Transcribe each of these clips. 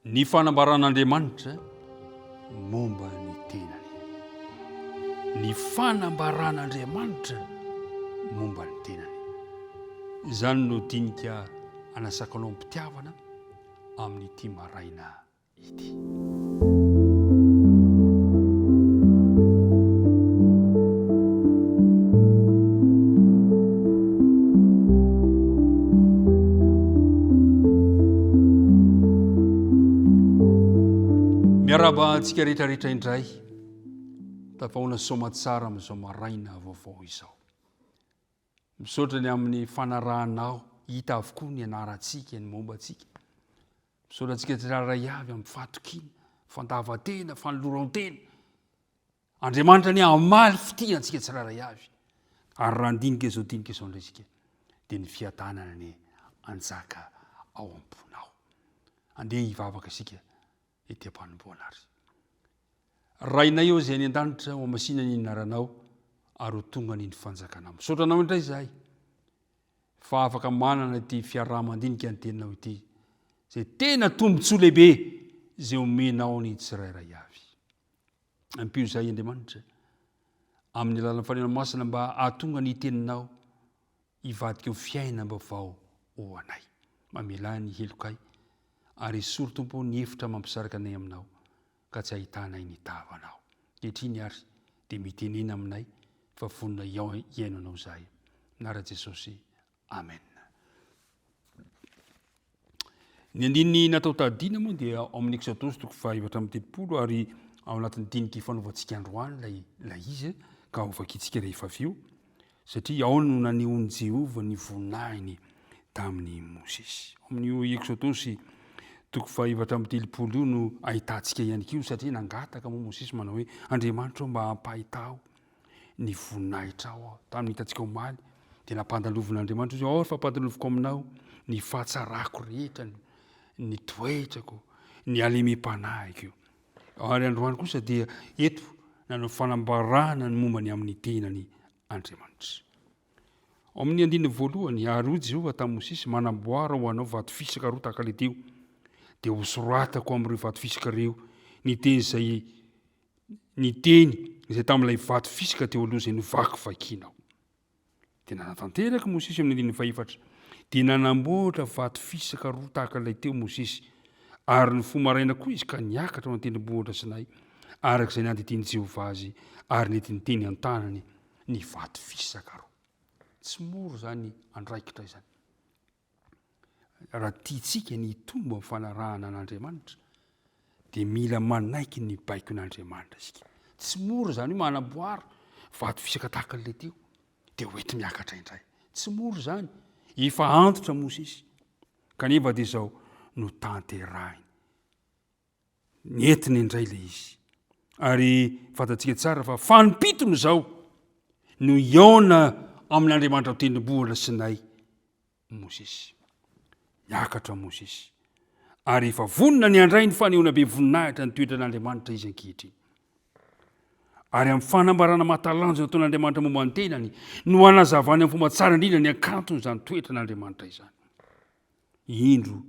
Ny fanambaran'Andriamanitra momba ny tenany. Ny fanambaran'Andriamanitra momba ny tenany. Izany no dinika anasakanao mpitiavana amin'ity maraina ity. Miaraba antsika rehetrarehetra indray, tafahoana somatsara amin'izao maraina vaovao izao. Misaotra ny amin'ny fanarahanao, hita avokoa ny anarantsika, ny momba antsika. Misaotra antsika tsiraray avy amin'ny fatokina, fandavatena, fanoloran-tena. Andriamanitra ny amaly fitia antsika tsiraray avy. Ary raha dinika izao indrisika, dia ny fiadanana ny anjaka ao am-ponao. Andeha hivavaka isika ety am-panombohana ary. Rainay eo izay ny an-danitra ho amasina ny naranao ary ho tonga ny fanjakanao. Misaotra anao indray izahay fa afaka manana ity fiaraha-mandinika ny teninao ity, izay tena tombontsoa lehibe izay omenao ny tsirairay avy. Ampio izay Andriamanitra amin'ny alalan'ny fanena masina mba ahatonga ny teninao hivadika ho fiainam-baovao ho anay. Mamelà ny helokay ary soro tompo ny hevitra mampisaraka anay aminao ka tsy ahitanay ny tavanao. Kehitriny ary dia mitenena aminay fa vonona iainanao izahay. Nara Jesosy. Amen. Ny andininy natao tadina moa dia ao amin'ny Exodosy 4:7 ary ao anatin'ny dinika fanaovantsika androany lay izy ka ho vakitsika rehefa avy eo satria Ahoana no nanehoan'i Jehovah ny voninahiny tamin'ny Mosesy. Amin'ny Exodosy 4:7 no ahitantsika ihany koa satria nangataka moa Mosesy manao hoe Andriamanitra mba hampahitao ny voninahitra ao. Tamin'ny hitantsika omaly dia nampandalovon'Andriamanitra izy fa ampandaloviko aminao ny fahatsarako rehetra, ny toetrako, ny alemem-panahiko. Ary androany kosa dia eto nanao fanambarana ny momba ny amin'ny tenany Andriamanitra. Amin'ny andininy voalohany, ary hoy Jehovah tamin'i Mosesy, manamboara ho anao vato fisaka roa tahaka ilay teo, dia hosoratako amin'ireo vato fisaka ireo ny teny izay tamin'ilay vato fisaka teo aloha izay novakivakinao. Dia nanatanteraka Mosesy amin'ny andininy fahaefatra, dia nanamboatra vato fisaka roa tahaka ilay teo Mosesy, ary ny fomaraina koa izy ka niakatra ao an-tendrombohitra Sinay, arak'izay nanditiany Jehovah azy, ary nentiny teny an-tanany ny vato fisaka roa. Tsy moro zany andraikitra izany. Raha tiantsika ny tombo amin'ny fanarahana an'Andriamanitra dia mila manaiky ny baikon'Andriamanitra isika. Tsy moro zany hoe manamboara vato fisaka tahaka ilay teo dia hoety miakatra indray. Tsy moro zany. Efa antotra Mosesy kanefa dia izao no tanterahiny. Nentina indray ilay izy. Ary fantatsika tsara fa fanimpitony izao no Hihaona amin'Andriamanitra ao tendrombohitra Sinay Mosesy. Niakatra Mosesy. Ary efa vonona ny andray ny fanehoana be voninahitra ny toetran'Andriamanitra izy ankehitriny. Ary amin'ny fanambarana mahatalanja nataon'Andriamanitra momba ny tenany no hanazavany amin'ny fomba tsara indrindra ny hakantony izany toetran'Andriamanitra izany. Indro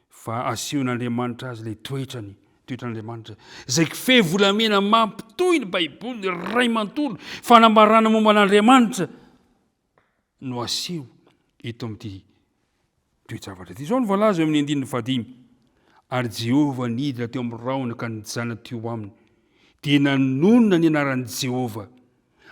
fa asehon'Andriamanitra azy ilay toetran'Andriamanitra izay kifehy volamena mampitohy ny Baiboly ny ray manontolo fanambarana momba n'Andriamanitra no aseho eto amin'ity toejavatra ity. Izao no voalaza amin'ny andininy 5. Ary Jehovah niditra teo amin'ny rahona ka nijanona teo aminy, dia nanonona ny anaran'i Jehovah.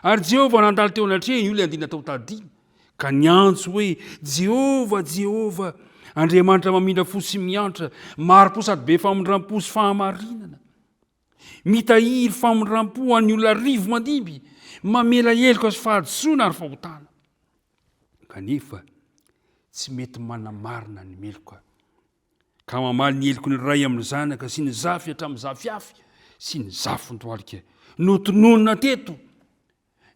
Ary Jehovah nandalo teo anatrehany, io ilay andina tao tadina, ka niantso hoe Jehovah, Jehovah, Andriamanitra mamindra fo sy miantra, maro-po sady be famondram-po sy fahamarinana, mitahiry famondram-po an'ny olona rivo mandimby, mamela heloka sy fahadisoana ary fahotana. Kanefa tsy mety manamarina ny meloka, ka mamaly ny heloko ny ray amin'ny zanaka sy ny zafy hatramin'ny zafy sy ny zafin-doalika notononona teto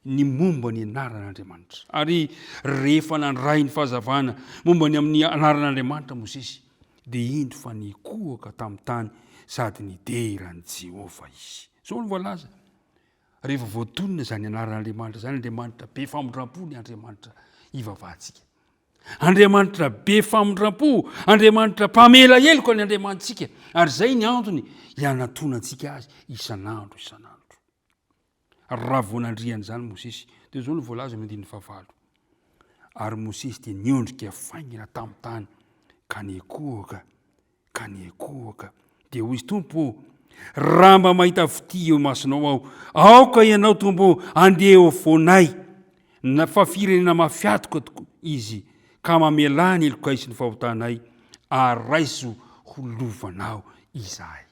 ny momba ny anaran'Andriamanitra. Ary rehefa nandray ny fahazavana momba ny amin'ny anaran'Andriamanitra Mosesy, dia indro fa nikohaka tamin'ny tany sady nideran'i Jehovah izy. Izao no voalaza. Rehefa voatonona izany anaran'Andriamanitra izany, Andriamanitra be famondram-po ny Andriamanitra ivavahantsika. Andriamanitra be famondram-po, Andriamanitra mpamela heloka ny Andriamanitsika. Ary zay ny antony ianantonantsika azy isan'andro. Raha voanandriany zany Mosesy, dia zao ny voalaza amin'ny 15. Ary Mosesy dia niondrika faingana tamin'ny tany ka niekoaka dia hoy izy tompo, raha mba mahita fity eo masonao aho, aoka ianao tompo andeha eo afoanay, na fa firenena mafiatoka izy ka mamelà ny elokay sy ny fahotanay, ary raiso ho lovanao Izay.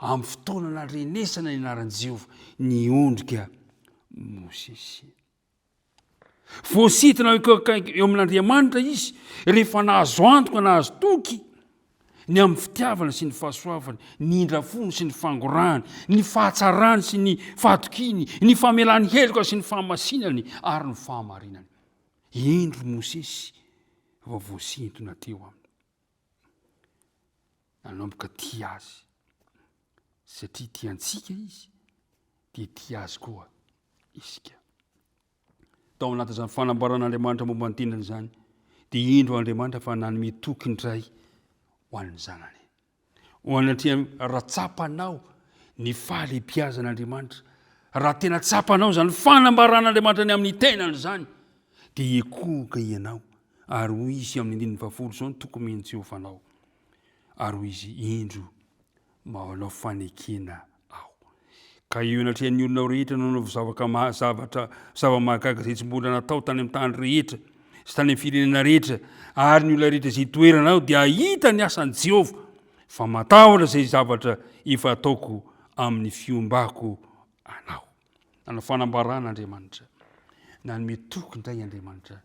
Amin'ny fotoana nandrenesana ny anaran'i Jehovah niondrika Mosesy. Voasitana eo amin'Andriamanitra izy rehefa nahazo antoka nahazo toky ny amin'ny fitiavana sy ny fahasoavana, ny indrafony sy ny fangorahany, ny fahatsarany sy ny fahatokiny, ny famelany heloka sy ny fahamasinany ary ny fahamarinany. Indro Mosesy voasintona teo aminy. Nanomboka tia azy. Satria tiantsika izy, dia tia azy koa isika. Tao anaty zany fanambaran'Andriamanitra momba ny tenany zany, dia indro Andriamanitra fa nanome toky indray ho an'ny zanany. Ho anatria raha tsapanao ny fahalebiazan'Andriamanitra, raha tena tsapanao zany fanambaran'Andriamanitra ny amin'ny tenany zany, dia ekoka ianao. Ary hoy izy amin'ny 17 zao ny tokony meny Jehovah anao. Ary hoy izy indro manao fanekena aho. Ka io anatria ny olona rehetra nanao zava-mahagaga izay tsy mbola natao tany amin'ny tany rehetra sy tany amin'ny firenena rehetra, ary ny olona rehetra izay toerana ao dia ahita ny asan'i Jehovah, fa matahotra izay zavatra efa ataoko amin'ny fiombako anao. Nanao fanambaran'Andriamanitra, nanome toky indray Andriamanitra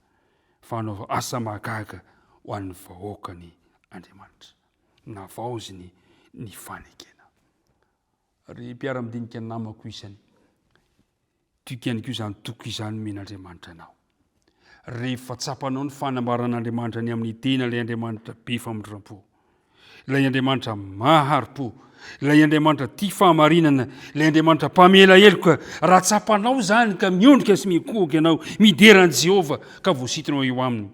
fa hanao asa mahagaga ho an'ny vahoakany Andriamanitra, navaoziny ny fanekena. Ry mpiara-midinika ny namako isany, tiako ihany koa izany toky izany men'Andriamanitra anao. Rehefa tsapanao ny fanambaran'Andriamanitra ny amin'ny tena, ilay Andriamanitra be famondram-po, ilay Andriamanitra mahari-po, ilay Andriamanitra tia fahamarinana, ilay Andriamanitra mpamela heloka, raha tsapanao zany ka miondrika sy mikohoka ianao, mideran'i Jehovah ka voasitinao eo aminy,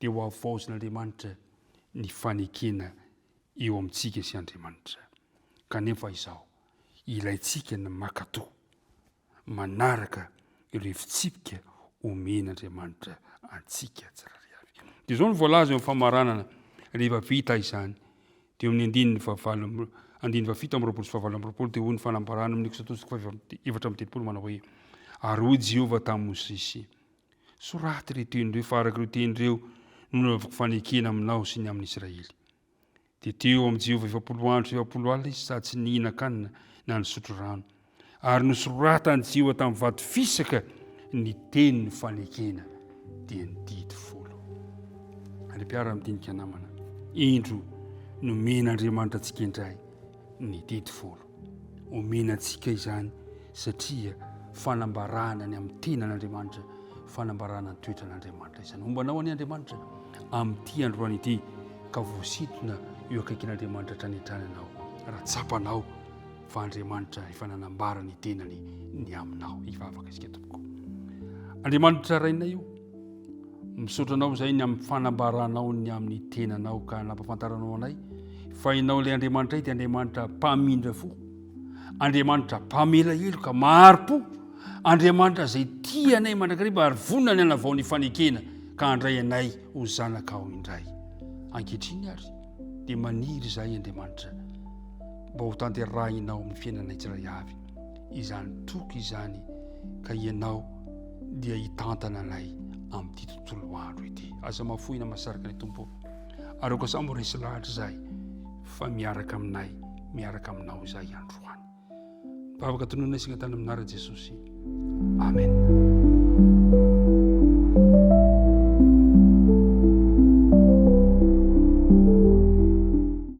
dia ho avaozin'Andriamanitra ny fanekena eo amintsika sy Andriamanitra. Kanefa izao, ilaitsika ny makatò manaraka ireo fitsipika omen'Andriamanitra antsika tsirairay avy. Dia zao ny voalaza eo amin'ny famaranana rehefa vita izany, dia amin'ny 17 dia hoy ny fanambarana amin'ny Ekôdosy 4:7 manao hoe, ary hoy Jehovah tamin'i Mosesy, soraty ireo tenindreo fa araka ireo tenindreo no nanaovako fanekena aminao sy ny amin'ny Israely. Dia teo amin'i Jehovah 40 andro 40 alina izy sady tsy nihinan-kanina na nisotro rano, ary nosoratany Jehovah tamin'ny vato fisaka ny tenin'ny fanekena dia ny dity 10. Ary mpiara-midinika namana, indro nomen'Andriamanitra antsika indray ny dity 10. Omenantsika izany satria fanambarana ny amin'ny tenan'Andriamanitra, fanambarana ny toetran'Andriamanitra izany. Hombanao any Andriamanitra amin'ity androany ity, ka voasintona eo akaikin'Andriamanitra hatrany anao. Raha tsapanao fa Andriamanitra efa nanambara ny tenany ny aminao. Hivavaka isika tompoko. Andriamanitra rainay io, misaotra anao izay ny amin'ny fanambaranao ny amin'ny tenanao ka nampafantaranao anay fa ianao ilay Andriamanitra dia Andriamanitra mpamindra fo, Andriamanitra mpamela heloka mahari-po, Andriamanitra izay tia anay mandrakariva ary vonona ny hanavao ny fanekena ka handray anay ho zanaka ao indray. Ankehitriny ary dia maniry izay Andriamanitra mba ho tanterahinao amin'ny fiainanay tsiray avy izany toky izany, ka ianao dia hitantana anay amin'ity tontolo andro ity. Aza mafohina masaraka ny tompo, ary ho kasamo resy lahatra izahay fa miaraka aminay, miaraka aminao izay androany. Bavaka tononay isika tany amin'nara Jesosy. Amen.